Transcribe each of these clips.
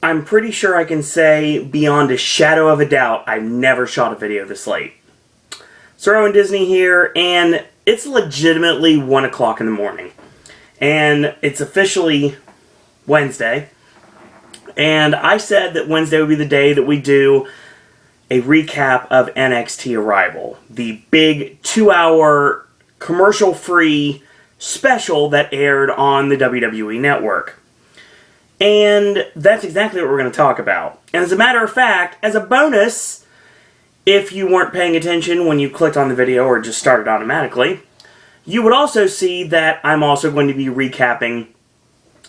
I'm pretty sure I can say, beyond a shadow of a doubt, I've never shot a video this late. Sir Owen Disney here, and it's legitimately 1 o'clock in the morning. And it's officially Wednesday. And I said that Wednesday would be the day that we do a recap of NXT Arrival. The big 2-hour commercial-free special that aired on the WWE Network. And that's exactly what we're going to talk about. And as a matter of fact, as a bonus, if you weren't paying attention when you clicked on the video or just started automatically, you would also see that I'm also going to be recapping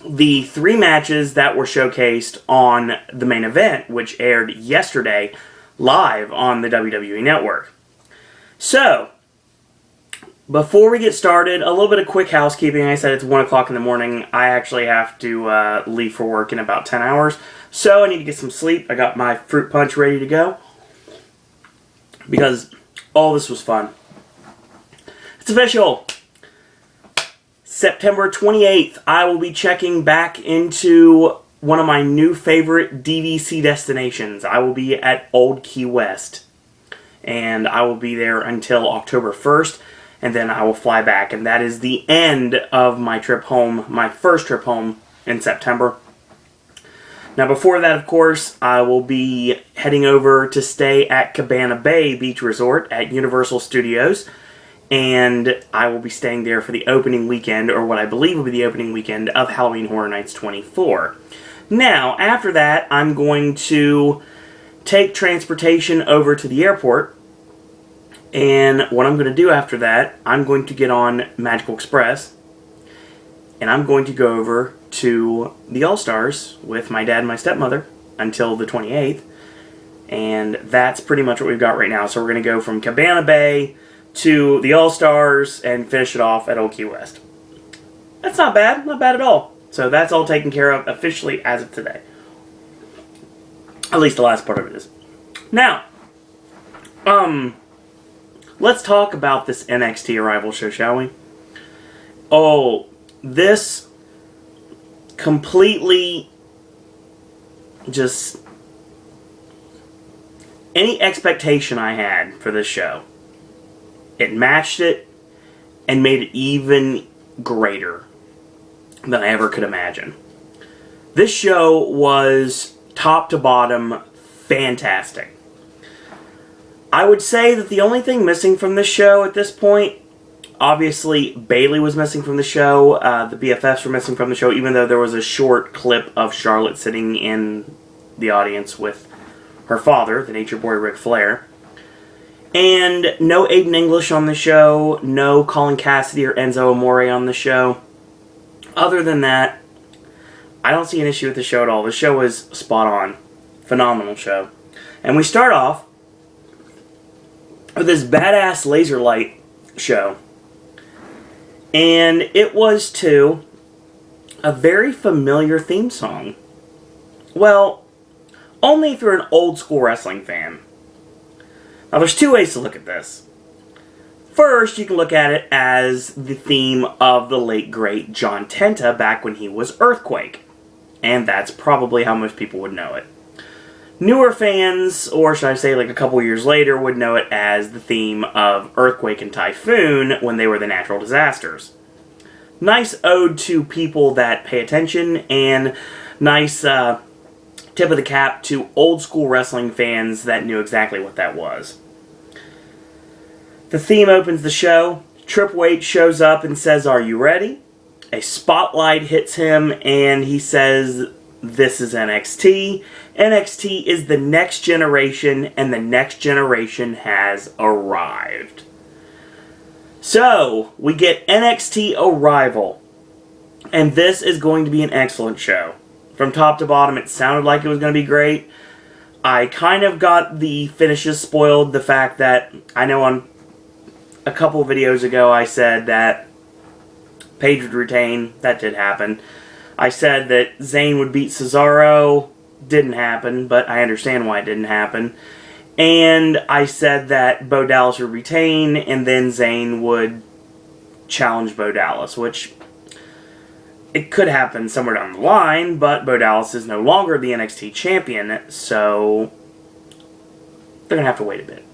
the 3 matches that were showcased on the main event, which aired yesterday live on the WWE Network. So, before we get started, a little bit of quick housekeeping. I said it's 1 o'clock in the morning. I actually have to leave for work in about 10 hours. So I need to get some sleep. I got my fruit punch ready to go. Because all this was fun. It's official. September 28th, I will be checking back into one of my new favorite DVC destinations. I will be at Old Key West. And I will be there until October 1st. And then I will fly back. And that is the end of my trip home, my first trip home in September. Now before that, of course, I will be heading over to stay at Cabana Bay Beach Resort at Universal Studios. And I will be staying there for the opening weekend, or what I believe will be the opening weekend of Halloween Horror Nights 24. Now, after that, I'm going to take transportation over to the airport. And what I'm going to do after that, I'm going to get on Magical Express, and I'm going to go over to the All-Stars with my dad and my stepmother until the 28th, and that's pretty much what we've got right now. So we're going to go from Cabana Bay to the All-Stars and finish it off at Old Key West. That's not bad at all. So that's all taken care of officially as of today. At least the last part of it is. Now, let's talk about this NXT Arrival show, shall we? Oh, this completely just... any expectation I had for this show, it matched it and made it even greater than I ever could imagine. This show was top to bottom fantastic. I would say that the only thing missing from this show at this point, obviously Bayley was missing from the show, the BFFs were missing from the show, even though there was a short clip of Charlotte sitting in the audience with her father, the Nature Boy Ric Flair. And no Aiden English on the show, no Colin Cassidy or Enzo Amore on the show. Other than that, I don't see an issue with the show at all. The show was spot on. Phenomenal show. And we start off with this badass laser light show. And it was to a very familiar theme song. Well, only if you're an old school wrestling fan. Now there's 2 ways to look at this. First, you can look at it as the theme of the late great John Tenta back when he was Earthquake. And that's probably how most people would know it. Newer fans, or should I say like a couple years later, would know it as the theme of Earthquake and Typhoon when they were the natural disasters. Nice ode to people that pay attention, and nice tip of the cap to old school wrestling fans that knew exactly what that was. The theme opens the show. Triple H shows up and says, "Are you ready?" A spotlight hits him and he says, "This is NXT. NXT is the next generation, and the next generation has arrived." So, we get NXT Arrival. And this is going to be an excellent show. From top to bottom, it sounded like it was going to be great. I kind of got the finishes spoiled. The fact that, I know on a couple of videos ago I said that Paige would retain. That did happen. I said that Zayn would beat Cesaro. Didn't happen, but I understand why it didn't happen. And I said that Bo Dallas would retain, and then Zayn would challenge Bo Dallas, which it could happen somewhere down the line, but Bo Dallas is no longer the NXT champion, so they're going to have to wait a bit.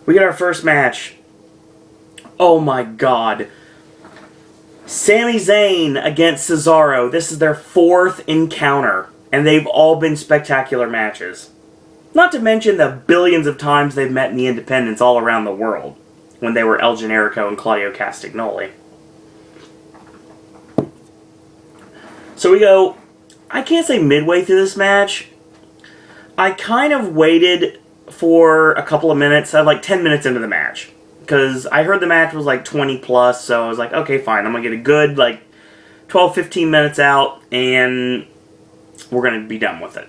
We get our first match. Oh my god. Sami Zayn against Cesaro. This is their 4th encounter, and they've all been spectacular matches. Not to mention the billions of times they've met in the independents all around the world, when they were El Generico and Claudio Castagnoli. So we go, I can't say midway through this match. I kind of waited for a couple of minutes, like 10 minutes into the match. Because I heard the match was like 20 plus, so I was like, okay, fine. I'm going to get a good, like, 12-15 minutes out, and we're going to be done with it.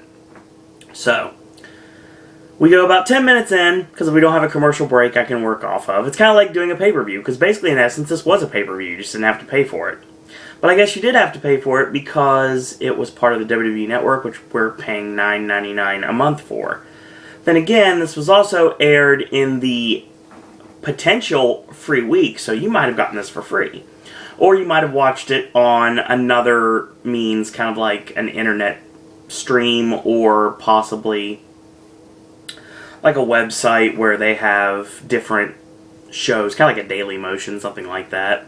So, we go about 10 minutes in, because we don't have a commercial break I can work off of. It's kind of like doing a pay-per-view, because basically, in essence, this was a pay-per-view. You just didn't have to pay for it. But I guess you did have to pay for it because it was part of the WWE Network, which we're paying $9.99 a month for. Then again, this was also aired in the potential free week, so you might have gotten this for free. Or you might have watched it on another means, kind of like an internet stream, or possibly like a website where they have different shows, kind of like a Daily Motion, something like that.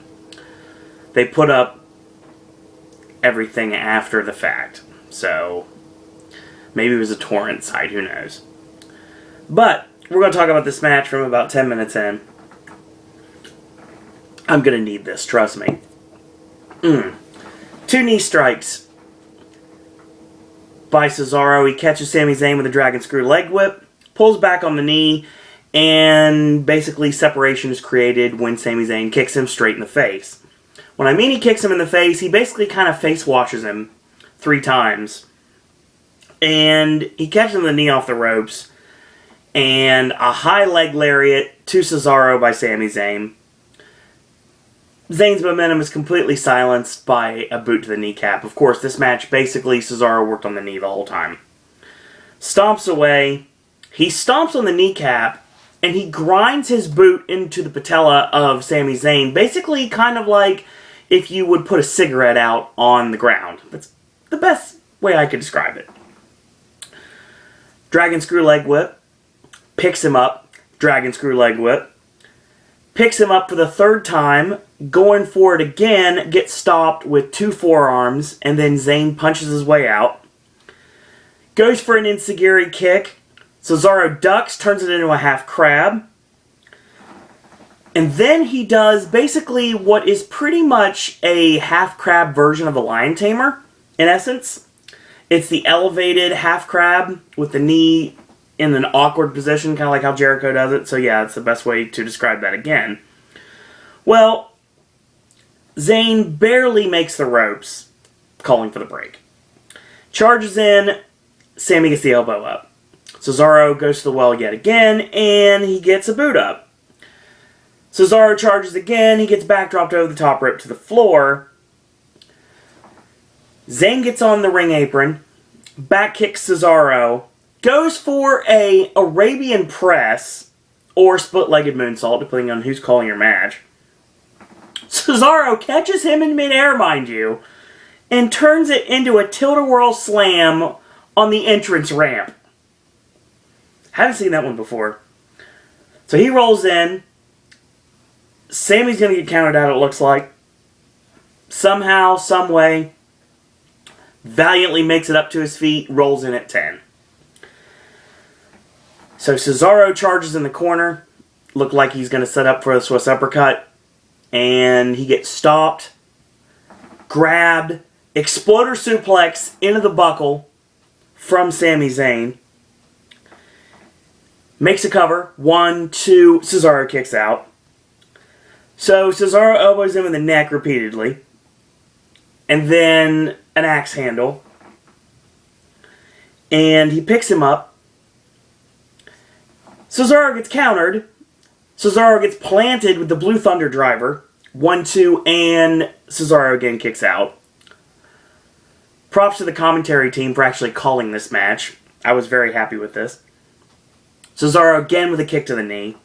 They put up everything after the fact, so maybe it was a torrent site, who knows. But we're going to talk about this match from about 10 minutes in. I'm going to need this, trust me. 2 knee strikes by Cesaro. He catches Sami Zayn with a dragon screw leg whip, pulls back on the knee, and basically separation is created when Sami Zayn kicks him straight in the face. When I mean he kicks him in the face, he basically kind of face washes him 3 times. And he catches him the knee off the ropes. And a high leg lariat to Cesaro by Sami Zayn. Zayn's momentum is completely silenced by a boot to the kneecap. Of course, this match, basically, Cesaro worked on the knee the whole time. Stomps away. He stomps on the kneecap, and he grinds his boot into the patella of Sami Zayn. Basically, kind of like if you would put a cigarette out on the ground. That's the best way I could describe it. Dragon screw leg whip. Picks him up. Dragon screw leg whip. Picks him up for the 3rd time. Going for it again. Gets stopped with 2 forearms. And then Zayn punches his way out. Goes for an enziguri kick. Cesaro ducks. Turns it into a half crab. And then he does basically what is pretty much a half crab version of the Lion Tamer, in essence. It's the elevated half crab with the knee in an awkward position, kind of like how Jericho does it. So yeah, it's the best way to describe that again. Well, Zayn barely makes the ropes, calling for the break. Charges in, Sami gets the elbow up. Cesaro goes to the well yet again, and he gets a boot up. Cesaro charges again, he gets backdropped over the top rope to the floor. Zayn gets on the ring apron, back kicks Cesaro, goes for a Arabian press, or split-legged moonsault, depending on who's calling your match. Cesaro catches him in midair, mind you, and turns it into a tilt-a-whirl slam on the entrance ramp. Haven't seen that one before. So he rolls in. Sami's going to get counted out, it looks like. Somehow, some way, valiantly makes it up to his feet, rolls in at 10. So Cesaro charges in the corner. Looked like he's going to set up for a Swiss uppercut. And he gets stopped, grabbed, exploder suplex into the buckle from Sami Zayn. Makes a cover. 1, 2, Cesaro kicks out. So Cesaro elbows him in the neck repeatedly. And then an axe handle. And he picks him up. Cesaro gets countered. Cesaro gets planted with the Blue Thunder driver. 1, 2, and Cesaro again kicks out. Props to the commentary team for actually calling this match. I was very happy with this. Cesaro again with a kick to the knee.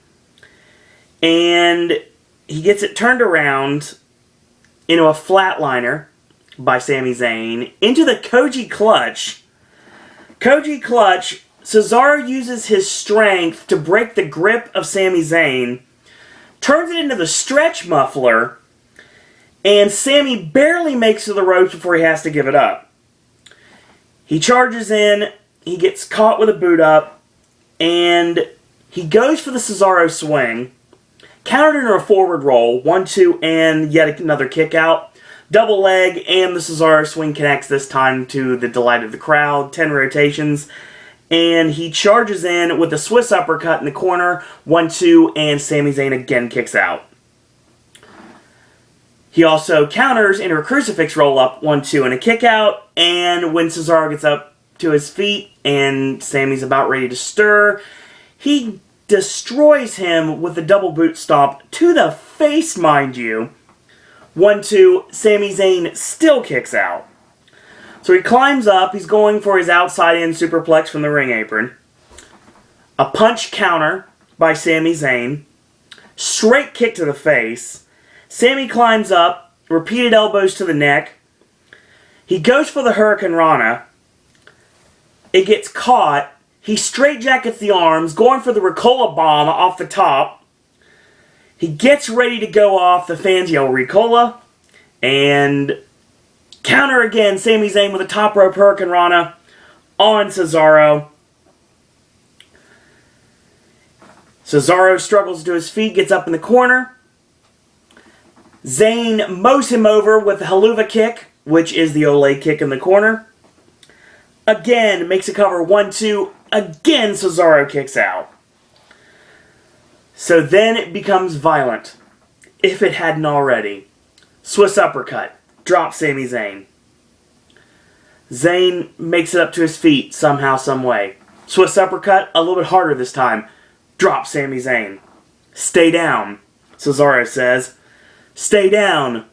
And he gets it turned around into a flatliner by Sami Zayn into the Koji Clutch. Koji Clutch, Cesaro uses his strength to break the grip of Sami Zayn, turns it into the stretch muffler, and Sami barely makes it to the ropes before he has to give it up. He charges in, he gets caught with a boot up, and he goes for the Cesaro swing, countered into a forward roll, 1-2, and yet another kick out. Double leg, and the Cesaro swing connects this time to the delight of the crowd, 10 rotations, and he charges in with a Swiss uppercut in the corner, 1-2, and Sami Zayn again kicks out. He also counters into a crucifix roll-up, 1-2, and a kick out, and when Cesaro gets up to his feet and Sami's about ready to stir, he destroys him with a double boot stomp to the face, mind you. 1-2, Sami Zayn still kicks out. So he climbs up, he's going for his outside-in superplex from the ring apron. A punch counter by Sami Zayn. Straight kick to the face. Sami climbs up, repeated elbows to the neck. He goes for the Hurricane Rana. It gets caught. He straight jackets the arms, going for the Ricola bomb off the top. He gets ready to go off. The fans yell Ricola. And counter again, Sami Zayn with a top rope Hurricane Rana on Cesaro. Cesaro struggles to his feet, gets up in the corner. Zayn mows him over with the Helluva kick, which is the Olay kick in the corner. Again, makes a cover, 1-2. Again, Cesaro kicks out. So then it becomes violent, if it hadn't already. Swiss uppercut, drops Sami Zayn. Zayn makes it up to his feet somehow, some way. Swiss uppercut, a little bit harder this time. Drops Sami Zayn. Stay down, Cesaro says. Stay down,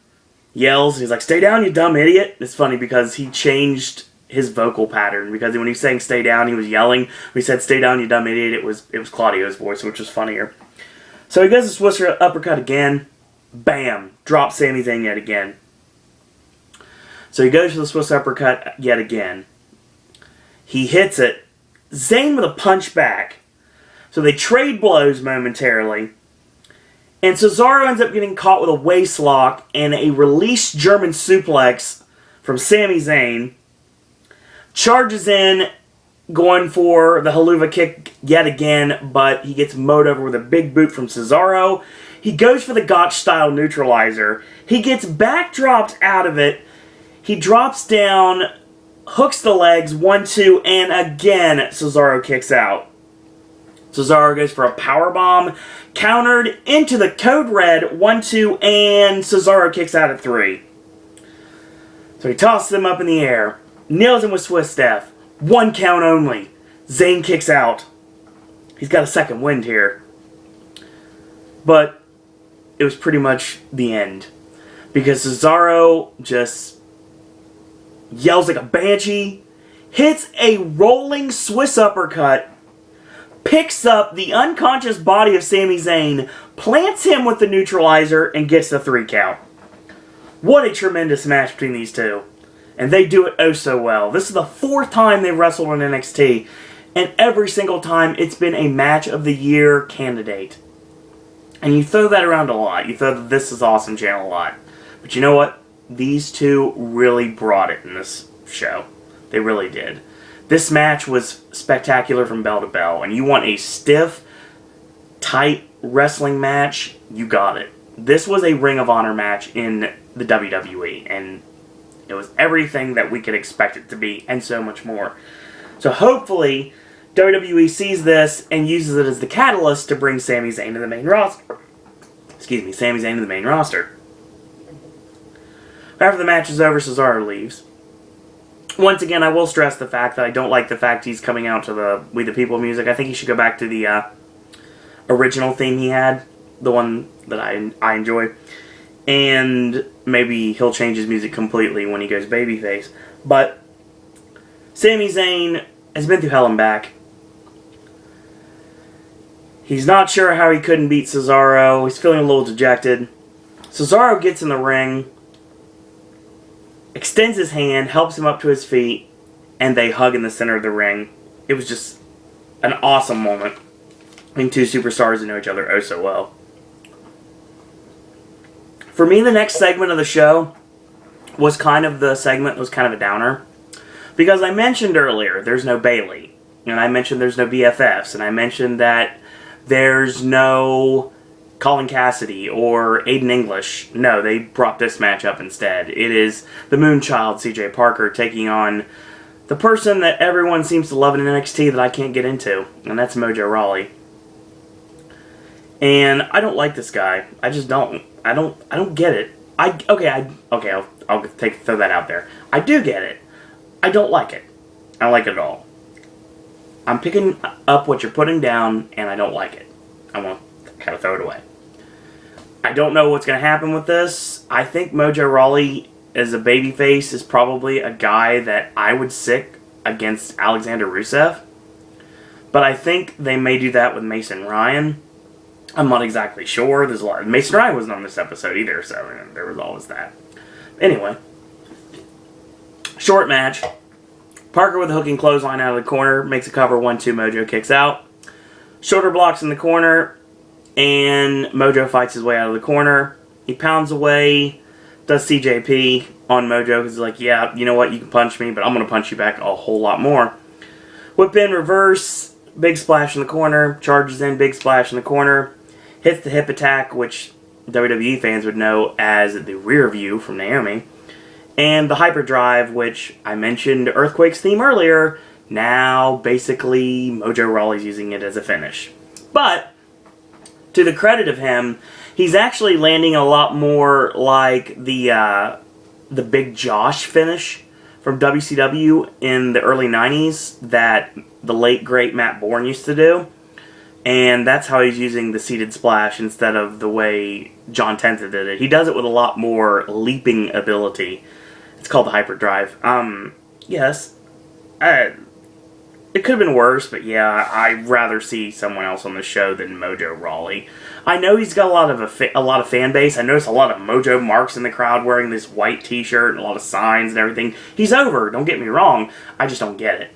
yells. He's like, stay down, you dumb idiot. It's funny because he changed his vocal pattern, because when he was saying stay down, he was yelling. When he said stay down, you dumb idiot, it was Claudio's voice, which was funnier. So he goes to Swiss uppercut again. Bam, drops Sami Zayn yet again. So he goes for the Swiss uppercut yet again. He hits it. Zayn with a punch back. So they trade blows momentarily. And Cesaro ends up getting caught with a waist lock and a released German suplex from Sami Zayn. Charges in, going for the Helluva kick yet again, but he gets mowed over with a big boot from Cesaro. He goes for the Gotch-style neutralizer. He gets backdropped out of it. He drops down, hooks the legs, 1-2, and again Cesaro kicks out. Cesaro goes for a powerbomb, countered into the Code Red, 1-2, and Cesaro kicks out at 3. So he tosses him up in the air, nails him with Swiss Death, 1 count only. Zayn kicks out. He's got a second wind here. But it was pretty much the end, because Cesaro just yells like a banshee, hits a rolling Swiss uppercut, picks up the unconscious body of Sami Zayn, plants him with the neutralizer, and gets the 3 count. What a tremendous match between these two. And they do it oh so well. This is the 4th time they've wrestled on NXT, and every single time it's been a match of the year candidate. And you throw that around a lot. You throw the This Is Awesome channel a lot. But you know what? These two really brought it in this show. They really did. This match was spectacular from bell to bell, and you want a stiff, tight wrestling match, you got it. This was a Ring of Honor match in the WWE, and it was everything that we could expect it to be, and so much more. So hopefully, WWE sees this and uses it as the catalyst to bring Sami Zayn to the main roster. Sami Zayn to the main roster. After the match is over, Cesaro leaves. Once again, I will stress the fact that I don't like the fact he's coming out to the We the People music. I think he should go back to the original theme he had, the one that I enjoy. And maybe he'll change his music completely when he goes babyface. But Sami Zayn has been through hell and back. He's not sure how he couldn't beat Cesaro. He's feeling a little dejected. Cesaro gets in the ring, extends his hand, helps him up to his feet, and they hug in the center of the ring. It was just an awesome moment between two superstars who know each other oh so well. For me, the next segment of the show was kind of the segment that was kind of a downer. Because I mentioned earlier, there's no Bayley. And I mentioned there's no BFFs. And I mentioned that there's no Colin Cassidy or Aiden English. No, they brought this match up instead. It is the Moonchild, CJ Parker, taking on the person that everyone seems to love in NXT that I can't get into. And that's Mojo Rawley. And I don't like this guy. I just don't. I don't get it. I'll throw that out there. I do get it. I don't like it. I don't like it at all. I'm picking up what you're putting down, and I don't like it. I want to kind of throw it away. I don't know what's going to happen with this. I think Mojo Rawley as a babyface is probably a guy that I would sick against Alexander Rusev. But I think they may do that with Mason Ryan. I'm not exactly sure. There's a lot. Mason Ryan wasn't on this episode either, so there was always that. Anyway, short match. Parker with a hooking clothesline out of the corner, makes a cover, 1-2, Mojo kicks out. Shoulder blocks in the corner, and Mojo fights his way out of the corner. He pounds away, does CJP on Mojo, because he's like, yeah, you know what, you can punch me, but I'm going to punch you back a whole lot more. Whip in reverse, big splash in the corner, charges in, big splash in the corner, hits the hip attack, which WWE fans would know as the rear view from Naomi. And the hyperdrive, which I mentioned Earthquake's theme earlier, now basically Mojo Rawley's using it as a finish. But, to the credit of him, he's actually landing a lot more like the Big Josh finish from WCW in the early 90s that the late great Matt Bourne used to do. And that's how he's using the seated splash instead of the way John Tenta did it. He does it with a lot more leaping ability. It's called the hyperdrive. Yes. It could have been worse, but yeah, I'd rather see someone else on the show than Mojo Rawley. I know he's got a lot of fan base. I noticed a lot of Mojo marks in the crowd wearing this white t-shirt and a lot of signs and everything. He's over, don't get me wrong. I just don't get it.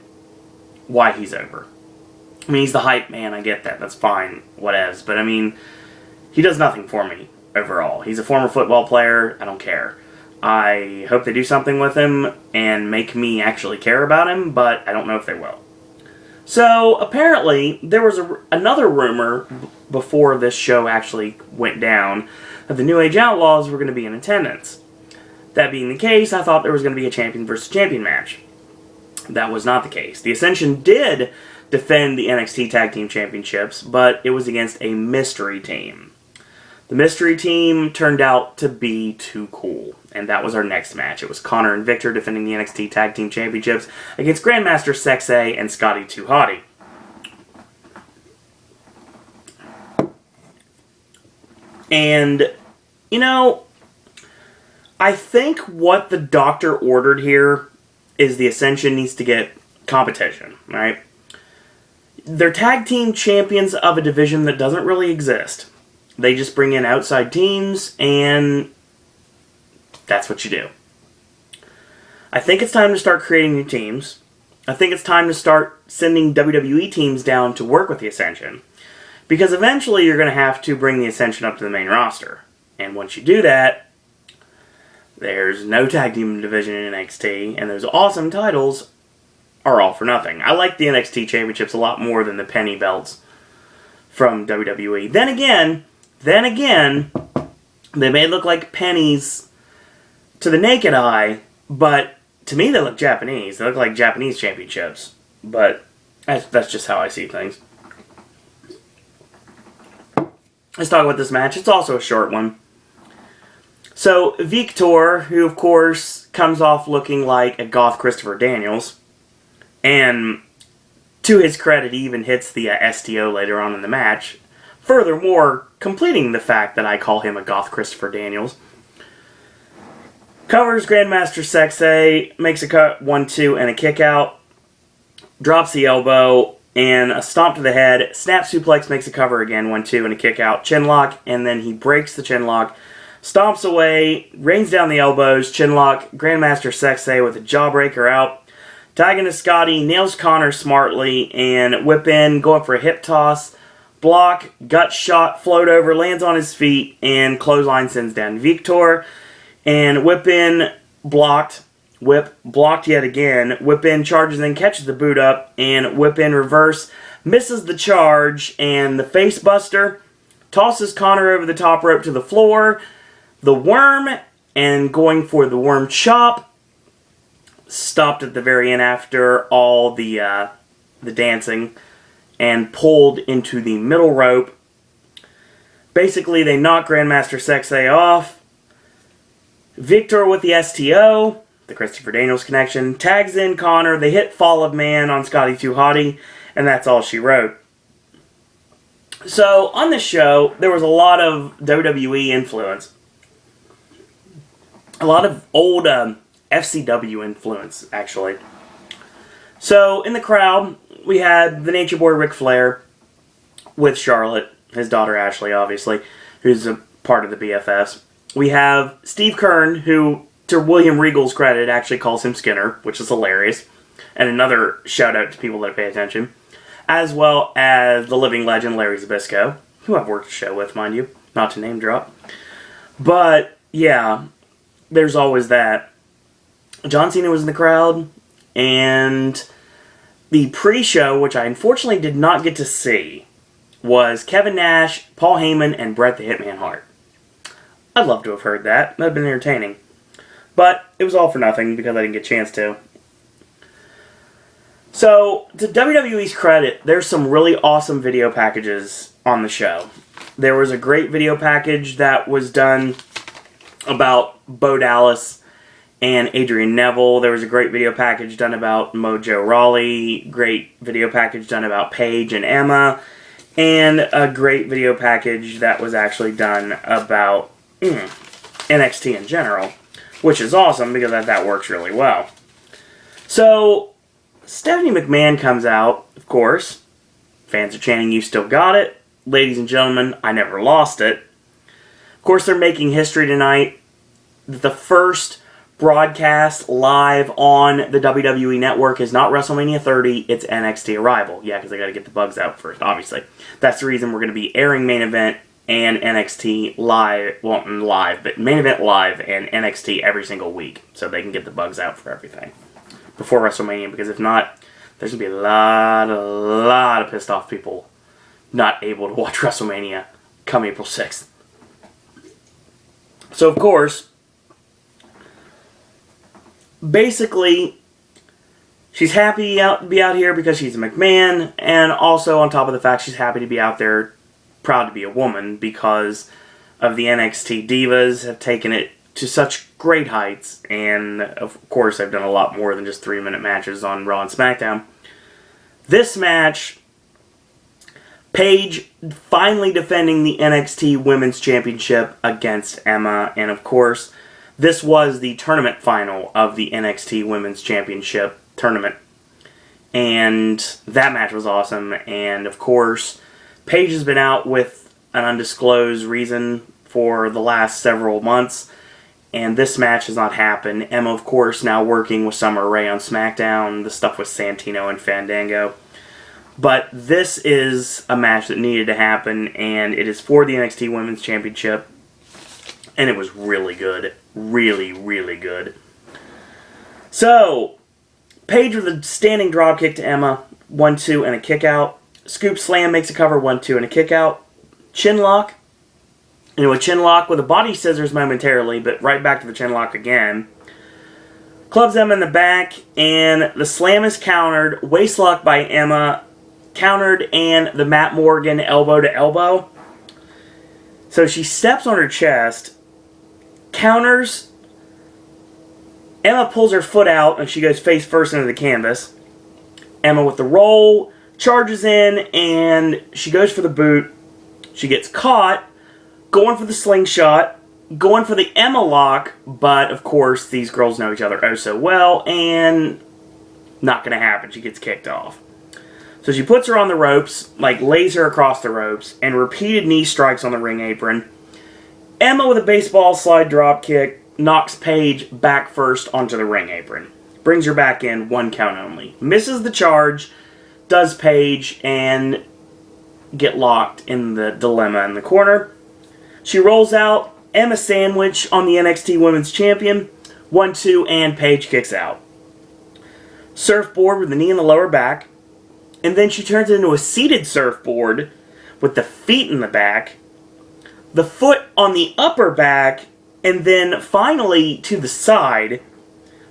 Why he's over. I mean, he's the hype man, I get that. That's fine, whatevs. But I mean, he does nothing for me overall. He's a former football player. I don't care. I hope they do something with him and make me actually care about him, but I don't know if they will. So, apparently, there was another rumor before this show actually went down that the New Age Outlaws were going to be in attendance. That being the case, I thought there was going to be a champion versus champion match. That was not the case. The Ascension did defend the NXT Tag Team Championships, but it was against a mystery team. The mystery team turned out to be too cool, and that was our next match. It was Connor and Victor defending the NXT Tag Team Championships against Grandmaster Sexay and Scotty 2 Hotty. And, you know, I think what the doctor ordered here is the Ascension needs to get competition, right? They're tag team champions of a division that doesn't really exist. They just bring in outside teams, and that's what you do. I think it's time to start creating new teams. I think it's time to start sending WWE teams down to work with the Ascension. Because eventually you're going to have to bring the Ascension up to the main roster. And once you do that, there's no tag team division in NXT, and those awesome titles are all for nothing. I like the NXT Championships a lot more than the penny belts from WWE. Then again, they may look like pennies to the naked eye, but to me they look Japanese. They look like Japanese championships. But that's just how I see things. Let's talk about this match. It's also a short one. So, Victor, who of course comes off looking like a goth Christopher Daniels, and to his credit, he even hits the STO later on in the match. Furthermore, completing the fact that I call him a goth Christopher Daniels. Covers Grandmaster Sexay, makes a cut, 1-2, and a kick out. Drops the elbow, and a stomp to the head. Snap suplex, makes a cover again, 1-2, and a kick out. Chin lock, and then he breaks the chin lock. stomps away, rains down the elbows, chinlock, Grandmaster Sexay with a jawbreaker out. Tagging to Scotty, nails Connor smartly, and whip in, going for a hip toss. Block, gut shot, float over, lands on his feet, and clothesline sends down Victor. And whip in, blocked. Whip, blocked yet again. Whip in, charges in, catches the boot up, and whip in reverse, misses the charge, and the face buster tosses Connor over the top rope to the floor. The worm, and going for the worm chop, stopped at the very end after all the dancing, and pulled into the middle rope. Basically, they knock Grandmaster Sexay off. Victor with the STO, the Christopher Daniels connection, tags in Connor. They hit Fall of Man on Scotty 2 Hottie, and that's all she wrote. So, on this show, there was a lot of WWE influence. A lot of old FCW influence, actually. So, in the crowd, we had the Nature Boy Ric Flair with Charlotte, his daughter Ashley, obviously, who's a part of the BFFs. We have Steve Kern, who, to William Regal's credit, actually calls him Skinner, which is hilarious. And another shout-out to people that pay attention. As well as the living legend Larry Zbyszko, who I've worked a show with, mind you. Not to name drop. But, yeah, there's always that. John Cena was in the crowd, and the pre-show, which I unfortunately did not get to see, was Kevin Nash, Paul Heyman, and Bret the Hitman Hart. I'd love to have heard that. That would have been entertaining. But it was all for nothing because I didn't get a chance to. So, to WWE's credit, there's some really awesome video packages on the show. There was a great video package that was done about Bo Dallas and Adrian Neville. There was a great video package done about Mojo Rawley. Great video package done about Paige and Emma. And a great video package that was actually done about NXT in general. Which is awesome because that works really well. So, Stephanie McMahon comes out, of course. Fans are chanting, "You still got it." Ladies and gentlemen, I never lost it. Of course, they're making history tonight. The first broadcast live on the WWE Network is not WrestleMania 30, it's NXT Arrival. Yeah, because I got to get the bugs out first, obviously. That's the reason we're going to be airing Main Event and NXT live, well, not live, but Main Event live and NXT every single week, so they can get the bugs out for everything before WrestleMania, because if not, there's going to be a lot of pissed off people not able to watch WrestleMania come April 6th. So, of course, basically, she's happy to be out here because she's a McMahon, and also on top of the fact she's happy to be out there, proud to be a woman, because of the NXT divas have taken it to such great heights, and of course they've done a lot more than just 3-minute matches on Raw and SmackDown. This match, Paige finally defending the NXT Women's Championship against Emma, and of course this was the tournament final of the NXT Women's Championship tournament, and that match was awesome. And of course Paige has been out with an undisclosed reason for the last several months, and this match has not happened. Emma, of course, now working with Summer Rae on SmackDown, the stuff with Santino and Fandango. But this is a match that needed to happen, and it is for the NXT Women's Championship, and it was really good. Really, really good. So, Paige with a standing dropkick to Emma, 1-2 and a kick out. Scoop Slam makes a cover, 1-2 and a kick out. Chin lock. A chin lock with a body scissors momentarily, but right back to the chin lock again. Clubs Emma in the back, and the slam is countered. Waist lock by Emma, countered, and the Matt Morgan elbow to elbow. So she steps on her chest, counters. Emma pulls her foot out, and she goes face first into the canvas. Emma with the roll, charges in, and she goes for the boot. She gets caught, going for the slingshot, going for the Emma lock, but of course these girls know each other oh so well, and not going to happen. She gets kicked off. So she puts her on the ropes, lays her across the ropes, and repeated knee strikes on the ring apron. Emma with a baseball slide drop kick knocks Paige back first onto the ring apron. Brings her back in, 1 count only. Misses the charge, does Paige, and get locked in the dilemma in the corner. She rolls out, Emma sandwich on the NXT Women's Champion, 1-2, and Paige kicks out. Surfboard with the knee in the lower back, and then she turns it into a seated surfboard with the feet in the back, the foot on the upper back, and then finally to the side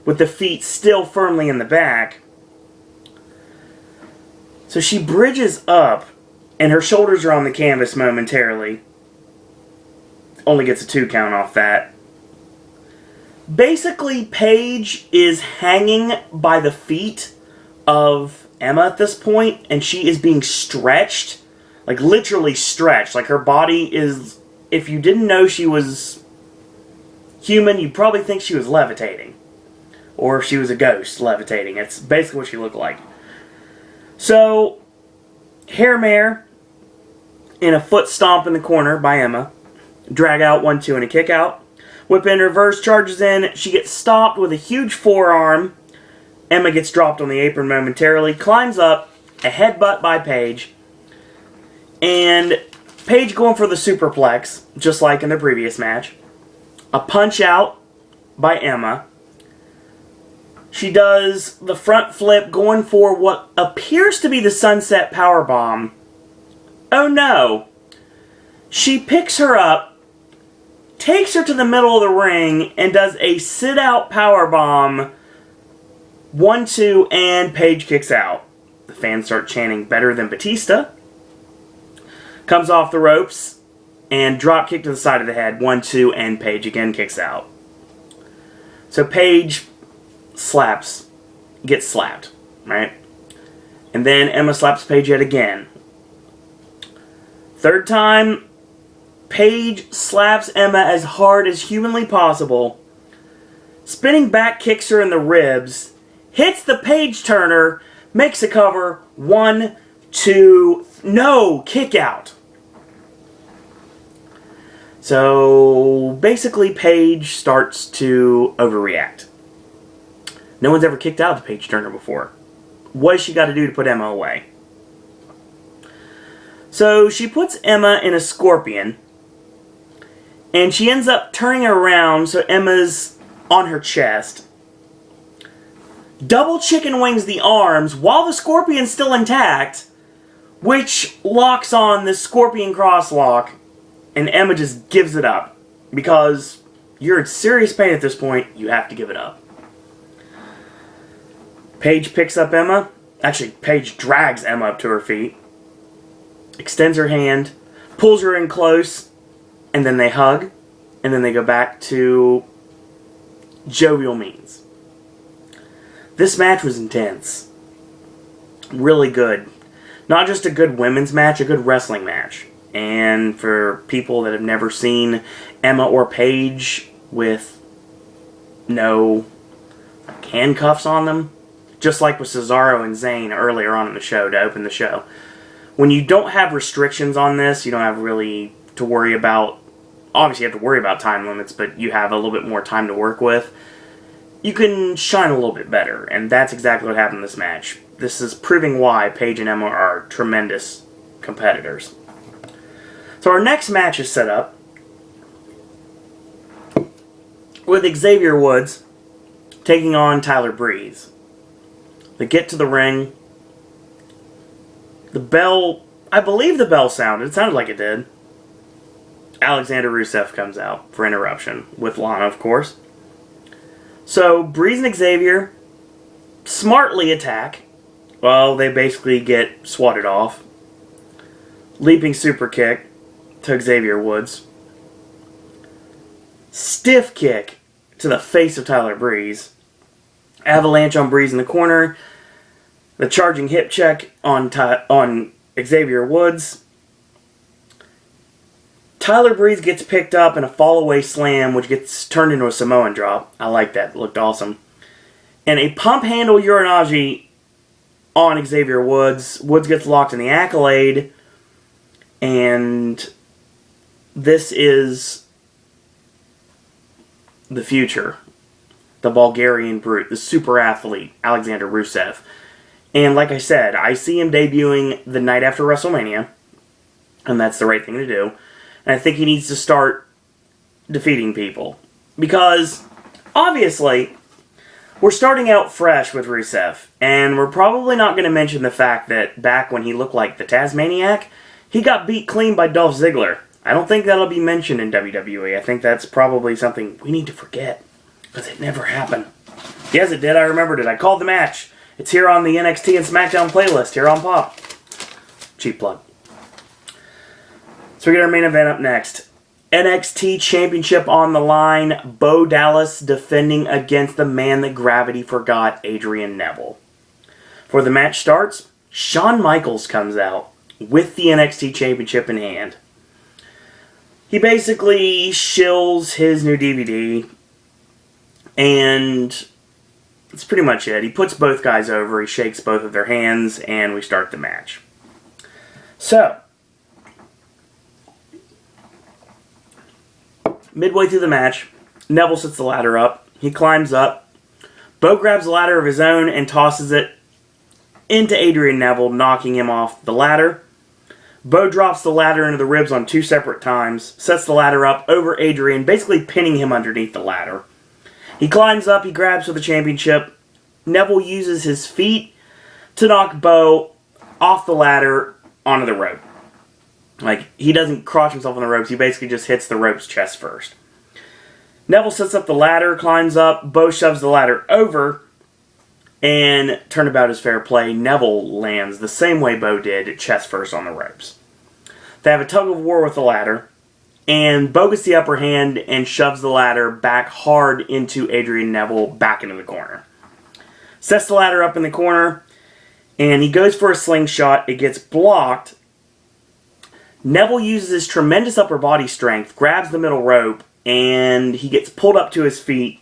with the feet still firmly in the back. So she bridges up, and her shoulders are on the canvas momentarily. Only gets a 2 count off that. Basically, Paige is hanging by the feet of Emma at this point, and she is being stretched. Like, literally stretched. Like, her body is... If you didn't know she was human, you'd probably think she was levitating. Or if she was a ghost levitating. It's basically what she looked like. So, hair mare and a foot stomp in the corner by Emma. Drag out, 1-2, and a kick out. Whip in reverse, charges in. She gets stopped with a huge forearm. Emma gets dropped on the apron momentarily. Climbs up. A headbutt by Paige. And Paige going for the superplex, just like in the previous match. A punch out by Emma. She does the front flip, going for what appears to be the sunset powerbomb. Oh no! She picks her up, takes her to the middle of the ring, and does a sit-out powerbomb. 1-2, and Paige kicks out. The fans start chanting, "Better than Batista." Comes off the ropes, and drop kick to the side of the head. 1-2, and Paige again kicks out. So Paige gets slapped, right? And then Emma slaps Paige yet again. Third time, Paige slaps Emma as hard as humanly possible. Spinning back kicks her in the ribs. Hits the Paige turner. Makes a cover. 1, 2, no! Kick out. So, basically Paige starts to overreact. No one's ever kicked out of the Paige turner before. What has she got to do to put Emma away? So, she puts Emma in a scorpion. And she ends up turning her around so Emma's on her chest. Double chicken wings the arms while the scorpion's still intact, which locks on the scorpion crosslock, and Emma just gives it up. Because you're in serious pain at this point, you have to give it up. Paige picks up Emma. Actually, Paige drags Emma up to her feet. Extends her hand, pulls her in close, and then they hug, and then they go back to jovial means. This match was intense. Really good. Not just a good women's match, a good wrestling match. And for people that have never seen Emma or Paige with no handcuffs on them, just like with Cesaro and Zayn earlier on in the show to open the show. When you don't have restrictions on this, you don't have really to worry about... Obviously, you have to worry about time limits, but you have a little bit more time to work with. You can shine a little bit better, and that's exactly what happened in this match. This is proving why Paige and Emma are tremendous competitors. So our next match is set up with Xavier Woods taking on Tyler Breeze. They get to the ring. The bell... I believe the bell sounded. It sounded like it did. Alexander Rusev comes out for interruption, with Lana, of course. So, Breeze and Xavier smartly attack. Well, they basically get swatted off. Leaping super kick to Xavier Woods. Stiff kick to the face of Tyler Breeze. Avalanche on Breeze in the corner. The charging hip check on Xavier Woods. Tyler Breeze gets picked up in a fall-away slam, which gets turned into a Samoan drop. I like that. It looked awesome. And a pump handle Uranagi on Xavier Woods. Woods gets locked in the Accolade. And this is the future, the Bulgarian Brute, the super athlete, Alexander Rusev. And like I said, I see him debuting the night after WrestleMania, and that's the right thing to do. And I think he needs to start defeating people. Because, obviously, we're starting out fresh with Rusev, and we're probably not going to mention the fact that back when he looked like the Tasmaniac, he got beat clean by Dolph Ziggler. I don't think that'll be mentioned in WWE. I think that's probably something we need to forget, because it never happened. Yes, it did. I remembered it. I called the match. It's here on the NXT and SmackDown playlist, here on Pop. Cheap plug. So we get our main event up next. NXT Championship on the line. Bo Dallas defending against the man that gravity forgot, Adrian Neville. Before the match starts, Shawn Michaels comes out with the NXT Championship in hand. He basically shills his new DVD, and that's pretty much it. He puts both guys over, he shakes both of their hands, and we start the match. So, midway through the match, Neville sets the ladder up. He climbs up. Bo grabs a ladder of his own and tosses it into Adrian Neville, knocking him off the ladder. Bo drops the ladder into the ribs on 2 separate times, sets the ladder up over Adrian, basically pinning him underneath the ladder. He climbs up, he grabs for the championship. Neville uses his feet to knock Bo off the ladder onto the rope. Like, he doesn't crotch himself on the ropes, he basically just hits the ropes chest first. Neville sets up the ladder, climbs up, Bo shoves the ladder over, and turnabout is fair play. Neville lands the same way Bo did, chest first on the ropes. They have a tug of war with the ladder, and Bo gets the upper hand and shoves the ladder back hard into Adrian Neville, back into the corner. Sets the ladder up in the corner, and he goes for a slingshot. It gets blocked. Neville uses his tremendous upper body strength, grabs the middle rope, and he gets pulled up to his feet,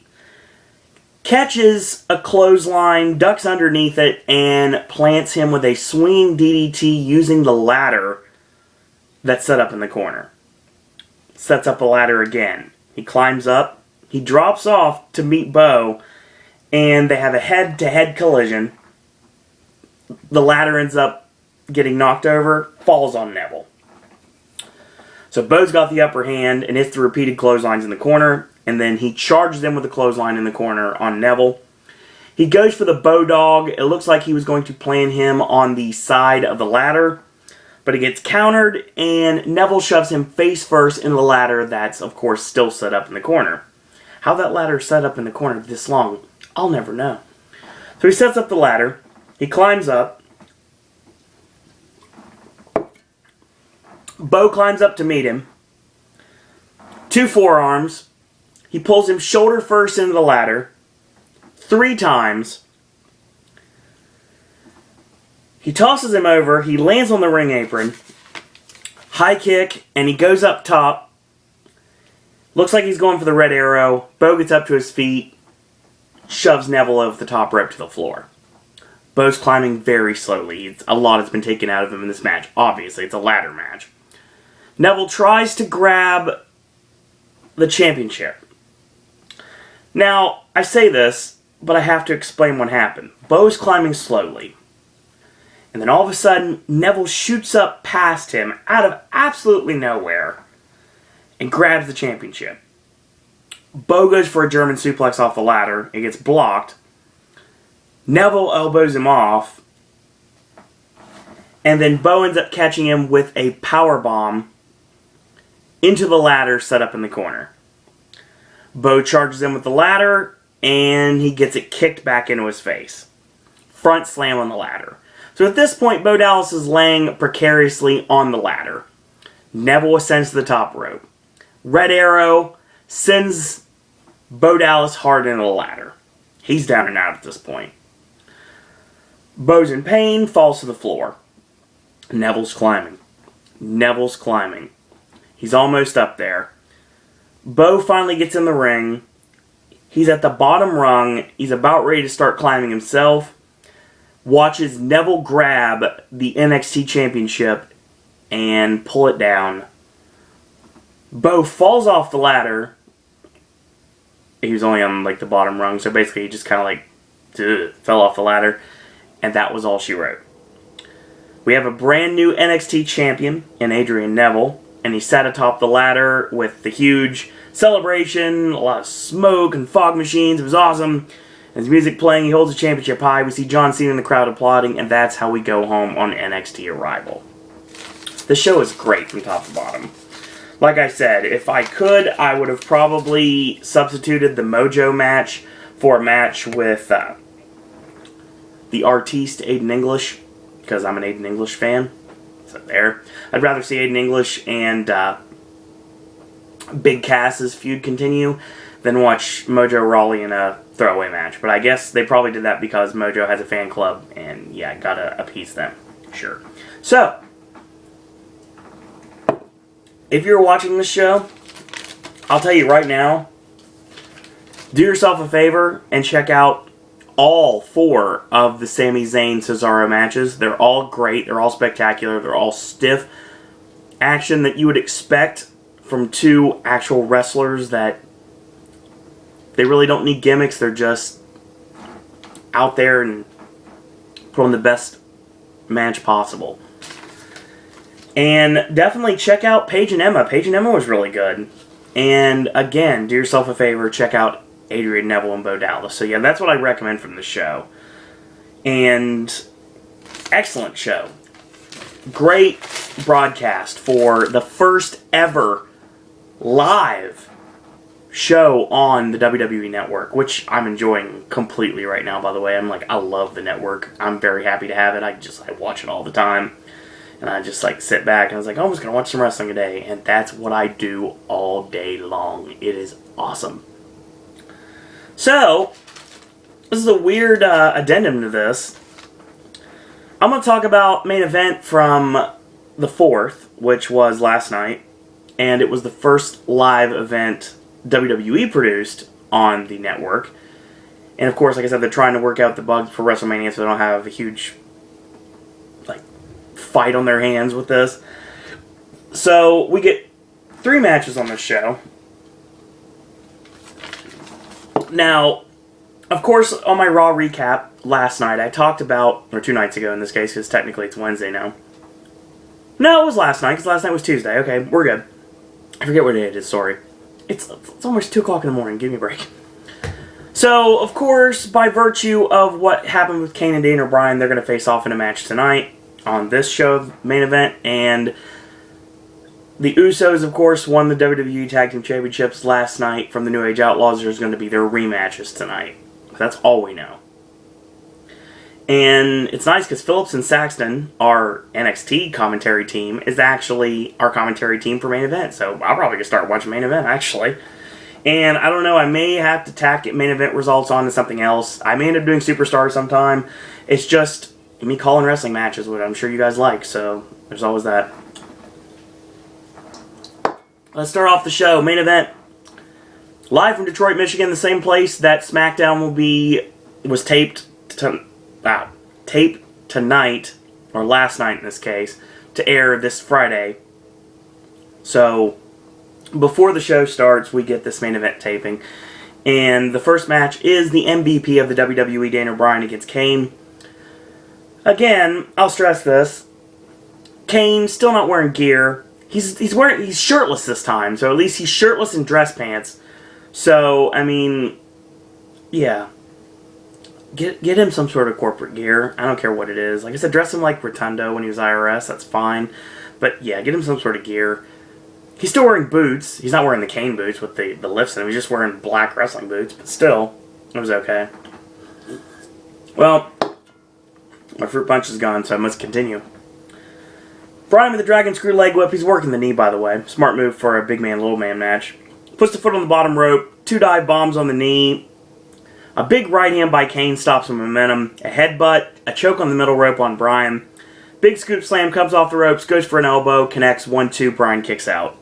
catches a clothesline, ducks underneath it, and plants him with a swinging DDT using the ladder that's set up in the corner. Sets up the ladder again. He climbs up, he drops off to meet Bo, and they have a head-to-head collision. The ladder ends up getting knocked over, falls on Neville. So Bo's got the upper hand and hits the repeated clotheslines in the corner, and then he charges them with a clothesline in the corner on Neville. He goes for the Bo Dog. It looks like he was going to plant him on the side of the ladder, but it gets countered, and Neville shoves him face first into the ladder that's, of course, still set up in the corner. How that ladder is set up in the corner this long, I'll never know. So he sets up the ladder. He climbs up. Bo climbs up to meet him. 2 forearms. He pulls him shoulder first into the ladder 3 times. He tosses him over. He lands on the ring apron. High kick, and he goes up top. Looks like he's going for the red arrow. Bo gets up to his feet, shoves Neville over the top rope to the floor. Bo's climbing very slowly. A lot has been taken out of him in this match. Obviously, it's a ladder match. Neville tries to grab the championship. Now, I say this, but I have to explain what happened. Bo's climbing slowly. And then all of a sudden, Neville shoots up past him out of absolutely nowhere and grabs the championship. Bo goes for a German suplex off the ladder. It gets blocked. Neville elbows him off. And then Bo ends up catching him with a powerbomb into the ladder set up in the corner. Bo charges him with the ladder, and he gets it kicked back into his face. Front slam on the ladder. So at this point, Bo Dallas is laying precariously on the ladder. Neville ascends to the top rope. Red arrow sends Bo Dallas hard into the ladder. He's down and out at this point. Bo's in pain, falls to the floor. Neville's climbing. Neville's climbing. He's almost up there. Bo finally gets in the ring. He's at the bottom rung. He's about ready to start climbing himself. Watches Neville grab the NXT Championship and pull it down. Bo falls off the ladder. he was only on like the bottom rung, so basically he just kind of like fell off the ladder, and that was all she wrote. We have a brand new NXT champion in Adrian Neville, and he sat atop the ladder with the huge celebration, a lot of smoke and fog machines. It was awesome. His music playing, he holds the championship high. We see John Cena in the crowd applauding, and that's how we go home on NXT Arrival. The show is great from top to bottom. Like I said, if I could, I would have probably substituted the Mojo match for a match with the artiste Aiden English, because I'm an Aiden English fan. So there. I'd rather see Aiden English and Big Cass's feud continue than watch Mojo Rawley in a throwaway match. But I guess they probably did that because Mojo has a fan club, and yeah, gotta appease them. Sure. So, if you're watching this show, I'll tell you right now, do yourself a favor and check out all 4 of the Sami Zayn-Cesaro matches. They're all great. They're all spectacular. They're all stiff action that you would expect from 2 actual wrestlers that they really don't need gimmicks. They're just out there and put on the best match possible. And definitely check out Paige and Emma. Paige and Emma was really good. And again, do yourself a favor, check out Adrian Neville and Bo Dallas. So yeah, that's what I recommend from the show. And excellent show. Great broadcast for the first ever live show on the WWE Network, which I'm enjoying completely right now, by the way. I love the network. I'm very happy to have it. I watch it all the time. And I just sit back and I was like, oh, I'm just going to watch some wrestling today. And that's what I do all day long. It is awesome. So, this is a weird addendum to this. I'm going to talk about main event from the 4th, which was last night. And it was the first live event WWE produced on the network. And of course, like I said, they're trying to work out the bugs for WrestleMania so they don't have a huge fight on their hands with this. So we get 3 matches on this show. Now, of course, on my Raw recap last night, I talked about, or 2 nights ago in this case, because technically it's Wednesday now. No, it was last night, because last night was Tuesday. Okay, we're good. I forget what day it is, sorry. It's almost 2 o'clock in the morning. Give me a break. So, of course, by virtue of what happened with Kane and Daniel Bryan, they're going to face off in a match tonight on this show, main event, and the Usos, of course, won the WWE Tag Team Championships last night from the New Age Outlaws. There's going to be their rematches tonight. That's all we know. And it's nice because Phillips and Saxton, our NXT commentary team, is actually our commentary team for main event. So I'll probably get start watching main event, actually. And I don't know, I may have to tack main event results on to something else. I may end up doing Superstar sometime. It's just me calling wrestling matches, which I'm sure you guys like, so there's always that. Let's start off the show. Main event. Live from Detroit, Michigan, the same place that SmackDown was taped tonight, or last night in this case, to air this Friday. So, before the show starts, we get this main event taping. And the first match is the MVP of the WWE, Daniel Bryan, against Kane. Again, I'll stress this. Kane still not wearing gear. He's shirtless this time, so at least he's shirtless in dress pants. So, I mean, yeah. Get him some sort of corporate gear. I don't care what it is. Like I said, dress him like Rotundo when he was IRS. That's fine. But yeah, get him some sort of gear. He's still wearing boots. He's not wearing the Kane boots with the lifts in them. He's just wearing black wrestling boots. But still, it was okay. Well, my fruit punch is gone, so I must continue. Bryan with the Dragon Screw leg whip. He's working the knee, by the way. Smart move for a big man, little man match. Puts the foot on the bottom rope. 2 dive bombs on the knee. A big right hand by Kane stops some momentum. A headbutt. A choke on the middle rope on Bryan. Big scoop slam comes off the ropes. Goes for an elbow. Connects 1-2. Bryan kicks out.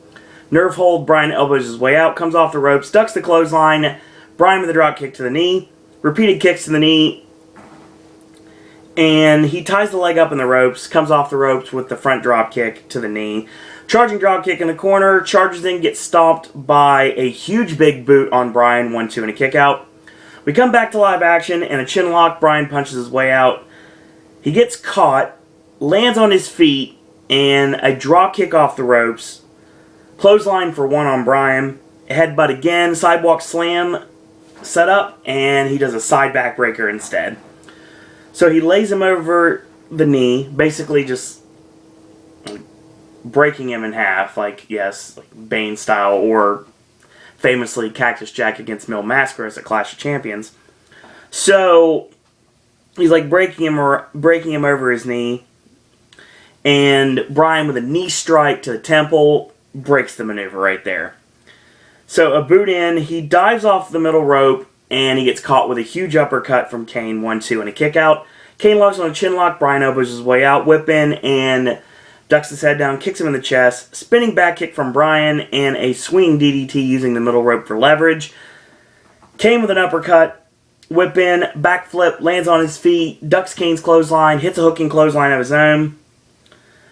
Nerve hold. Bryan elbows his way out. Comes off the ropes. Ducks the clothesline. Bryan with a drop kick to the knee. Repeated kicks to the knee. And he ties the leg up in the ropes, comes off the ropes with the front drop kick to the knee. Charging dropkick in the corner, charges in, gets stopped by a huge big boot on Bryan, 1-2 and a kick out. We come back to live action, and a chin lock, Bryan punches his way out. He gets caught, lands on his feet, and a dropkick off the ropes. Clothesline for 1 on Bryan. Headbutt again, sidewalk slam set up, and he does a side backbreaker instead. So he lays him over the knee, basically just breaking him in half, like Bane style, or famously Cactus Jack against Mil Mascaras at Clash of Champions. So he's like breaking him over his knee, and Bryan with a knee strike to the temple breaks the maneuver right there. So a boot in, he dives off the middle rope, and he gets caught with a huge uppercut from Kane, 1-2 and a kick out. Kane locks on a chin lock, Bryan elbows his way out, whip in, and ducks his head down, kicks him in the chest, spinning back kick from Bryan, and a swinging DDT using the middle rope for leverage. Kane with an uppercut, whip in, backflip, lands on his feet, ducks Kane's clothesline, hits a hooking clothesline of his own.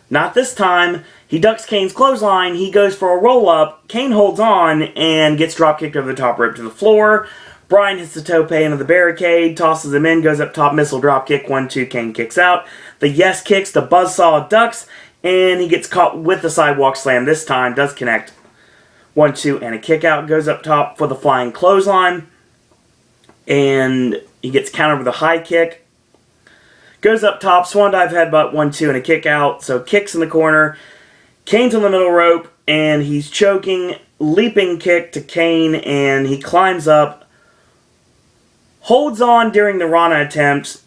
Not this time. He ducks Kane's clothesline, he goes for a roll-up, Kane holds on, and gets drop-kicked over the top rope to the floor. Bryan hits the tope into the barricade, tosses him in, goes up top, missile dropkick, 1-2, Kane kicks out. The yes kicks, the buzzsaw ducks, and he gets caught with the sidewalk slam this time, does connect. 1-2 and a kick out, goes up top for the flying clothesline, and he gets countered with a high kick. Goes up top, swan dive headbutt, 1-2 and a kick out, so kicks in the corner. Kane's on the middle rope, and he's choking, leaping kick to Kane, and he climbs up, holds on during the Rana attempt,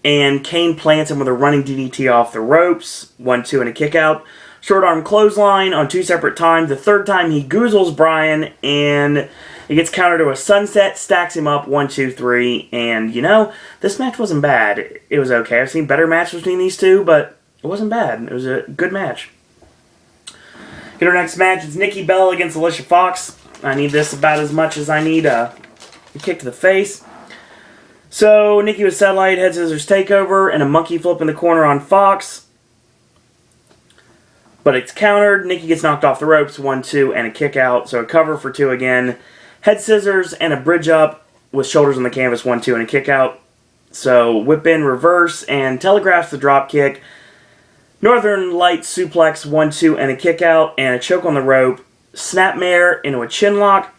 and Kane plants him with a running DDT off the ropes, 1-2 and a kick out. Short arm clothesline on 2 separate times. The third time he goozles Bryan, and he gets countered to a sunset, stacks him up, 1-2-3, and this match wasn't bad. It was okay. I've seen better matches between these two, but it wasn't bad. It was a good match. Get our next match. It's Nikki Bella against Alicia Fox. I need this about as much as I need a kick to the face. So, Nikki with satellite, head scissors takeover, and a monkey flip in the corner on Fox. But it's countered. Nikki gets knocked off the ropes, 1-2, and a kick out. So a cover for 2 again. Head scissors and a bridge up with shoulders on the canvas, 1-2, and a kick out. So whip in, reverse, and telegraphs the drop kick. Northern Light suplex, 1-2, and a kick out, and a choke on the rope. Snapmare into a chin lock.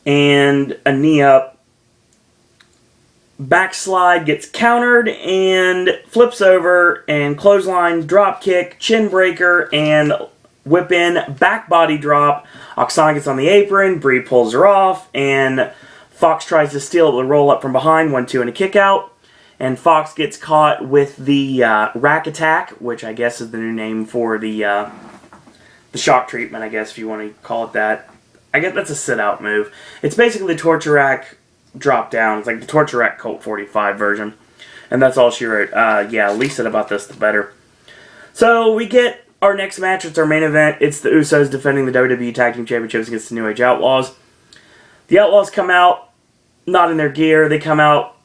And a knee up. Backslide gets countered and flips over, and clothesline, drop kick, chin breaker, and whip in, back body drop. Oksana gets on the apron, Brie pulls her off, and Fox tries to steal it with a roll up from behind, 1-2 and a kick out. And Fox gets caught with the rack attack, which I guess is the new name for the shock treatment, I guess, if you want to call it that. I guess that's a sit-out move. It's basically the torture rack drop down. It's like the Torture Rack Colt 45 version. And that's all she wrote. Least said about this, the better. So we get our next match. It's our main event. It's the Usos defending the WWE Tag Team Championships against the New Age Outlaws. The Outlaws come out not in their gear. They come out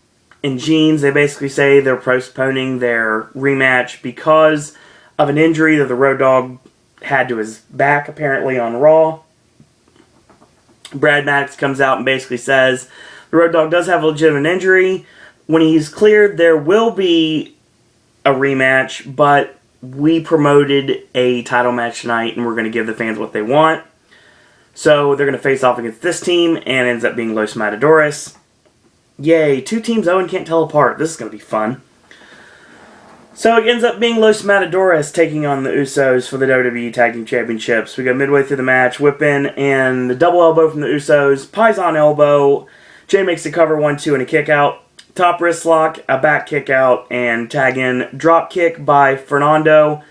in jeans. They basically say they're postponing their rematch because of an injury that the Road Dogg had to his back, apparently, on Raw. Brad Maddox comes out and basically says the Road Dogg does have a legitimate injury. When he's cleared, there will be a rematch, but we promoted a title match tonight, and we're going to give the fans what they want. So they're going to face off against this team, and ends up being Los Matadores. Yay, 2 teams Owen can't tell apart. This is going to be fun. So it ends up being Los Matadores taking on the Usos for the WWE Tag Team Championships. We go midway through the match, whip in, and the double elbow from the Usos, Paisan elbow. Jay makes the cover, 1-2, and a kick out. Top wrist lock, a back kick out, and tag in drop kick by Fernando.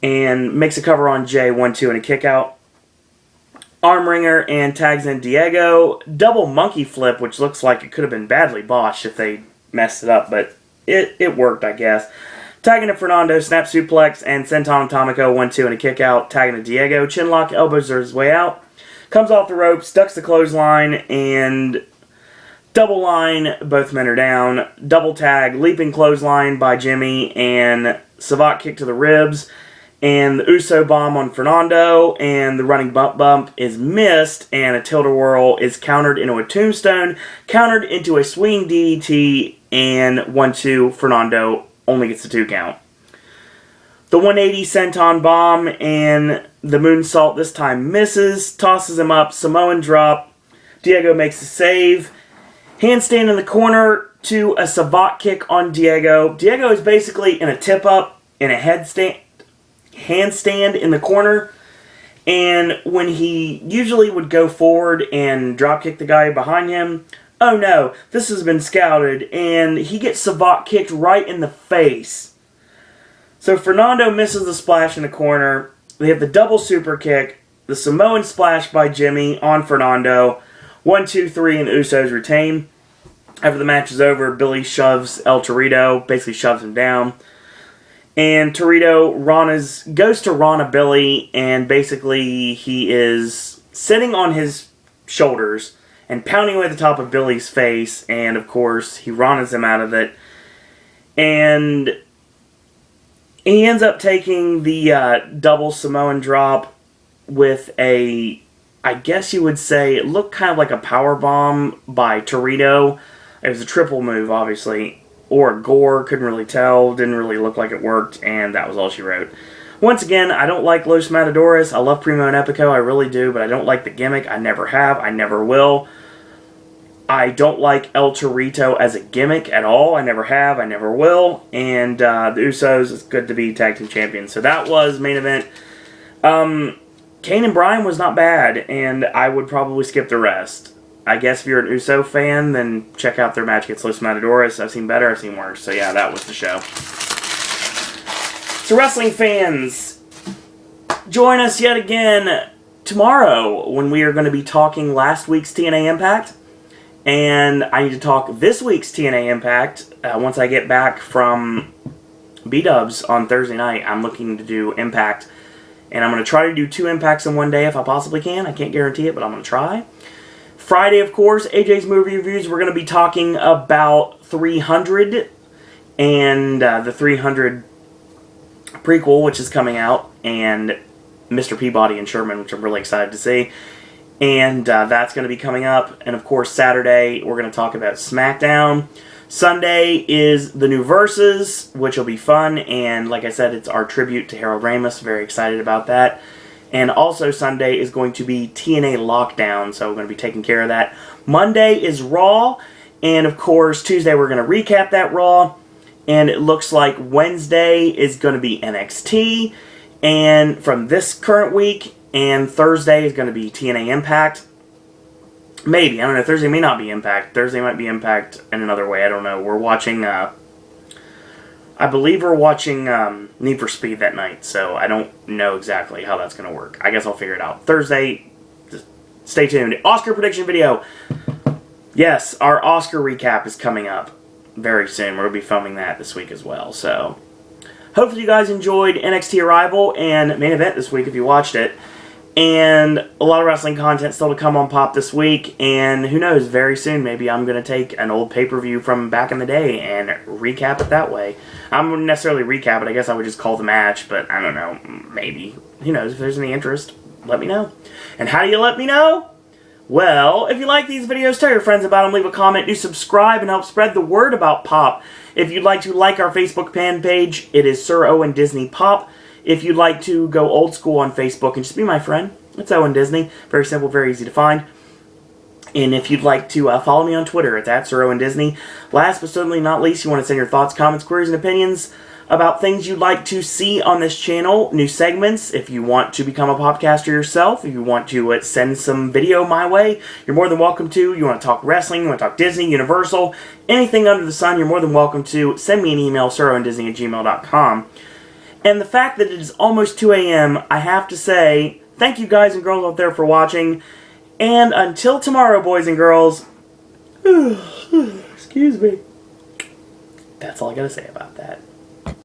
And makes a cover on Jay, 1-2, and a kick out. Arm wringer and tags in Diego. Double monkey flip, which looks like it could have been badly botched if they messed it up, but it worked, I guess. Tagging to Fernando, snap suplex, and senton atomico, 1-2, and a kick out. Tagging to Diego, chin lock, elbows are his way out. Comes off the ropes, ducks the clothesline, and double line, both men are down. Double tag, leaping clothesline by Jimmy, and Savate kick to the ribs, and the Uso bomb on Fernando, and the running bump is missed, and a tilt-a-whirl is countered into a tombstone, countered into a swinging DDT, and 1-2, Fernando only gets the 2 count. The 180 senton bomb and the moonsault this time misses, tosses him up, Samoan drop, Diego makes a save, handstand in the corner to a Savate kick on Diego. Diego is basically in a tip-up, in a handstand in the corner, and when he usually would go forward and drop kick the guy behind him, oh no, this has been scouted, and he gets Savate kicked right in the face. So Fernando misses the splash in the corner. They have the double super kick, the Samoan splash by Jimmy on Fernando. 1, 2, 3, and the Usos retain. After the match is over, Billy shoves El Torito, basically shoves him down. And Torito goes to Rana Billy, and basically he is sitting on his shoulders and pounding away at the top of Billy's face, and of course he Ranas him out of it. And he ends up taking the double Samoan drop with a, I guess you would say, it looked kind of like a power bomb by Torito. It was a triple move, obviously, or a gore, couldn't really tell, didn't really look like it worked, and that was all she wrote. Once again, I don't like Los Matadores. I love Primo and Epico, I really do, but I don't like the gimmick. I never have, I never will. I don't like El Torito as a gimmick at all. I never have, I never will. And the Usos, it's good to be tag team champions. So that was main event. Kane and Bryan was not bad, and I would probably skip the rest. I guess if you're an Uso fan, then check out their match against Los Matadores. I've seen better, I've seen worse. So yeah, that was the show. So wrestling fans, join us yet again tomorrow when we are going to be talking last week's TNA Impact. And I need to talk this week's TNA Impact once I get back from B-Dubs on Thursday night. I'm looking to do Impact. And I'm going to try to do 2 Impacts in one day if I possibly can. I can't guarantee it, but I'm going to try. Friday, of course, AJ's Movie Reviews. We're going to be talking about 300 and the 300 prequel, which is coming out, and Mr. Peabody and Sherman, which I'm really excited to see. And that's going to be coming up. And of course, Saturday, we're going to talk about SmackDown. Sunday is the new Versus, which will be fun. And like I said, it's our tribute to Harold Ramis. Very excited about that. And also Sunday is going to be TNA Lockdown. So we're going to be taking care of that. Monday is Raw. And of course, Tuesday we're going to recap that Raw. And it looks like Wednesday is going to be NXT. And from this current week. And Thursday is going to be TNA Impact. Maybe. I don't know. Thursday may not be Impact. Thursday might be Impact in another way. I don't know. We're watching, I believe we're watching Need for Speed that night. So I don't know exactly how that's going to work. I guess I'll figure it out. Thursday, just stay tuned. Oscar prediction video. Yes, our Oscar recap is coming up very soon. We'll be filming that this week as well. So hopefully you guys enjoyed NXT Arrival and Main Event this week if you watched it. And a lot of wrestling content still to come on Pop this week. And who knows, very soon maybe I'm going to take an old pay-per-view from back in the day and recap it that way. I wouldn't necessarily recap it. I guess I would just call the match. But I don't know. Maybe. Who knows? If there's any interest, let me know. And how do you let me know? Well, if you like these videos, tell your friends about them. Leave a comment. Do subscribe and help spread the word about Pop. If you'd like to like our Facebook fan page, it is Sir Owen Disney Pop. If you'd like to go old school on Facebook and just be my friend, it's Owen Disney. Very simple, very easy to find. And if you'd like to follow me on Twitter, it's at Sir Owen Disney. Last but certainly not least, you want to send your thoughts, comments, queries, and opinions about things you'd like to see on this channel, new segments. If you want to become a podcaster yourself, if you want to send some video my way, you're more than welcome to. You want to talk wrestling, you want to talk Disney, Universal, anything under the sun, you're more than welcome to. Send me an email, siroandisney@gmail.com. And the fact that it is almost 2 a.m., I have to say, thank you guys and girls out there for watching. And until tomorrow, boys and girls, excuse me, that's all I got to say about that.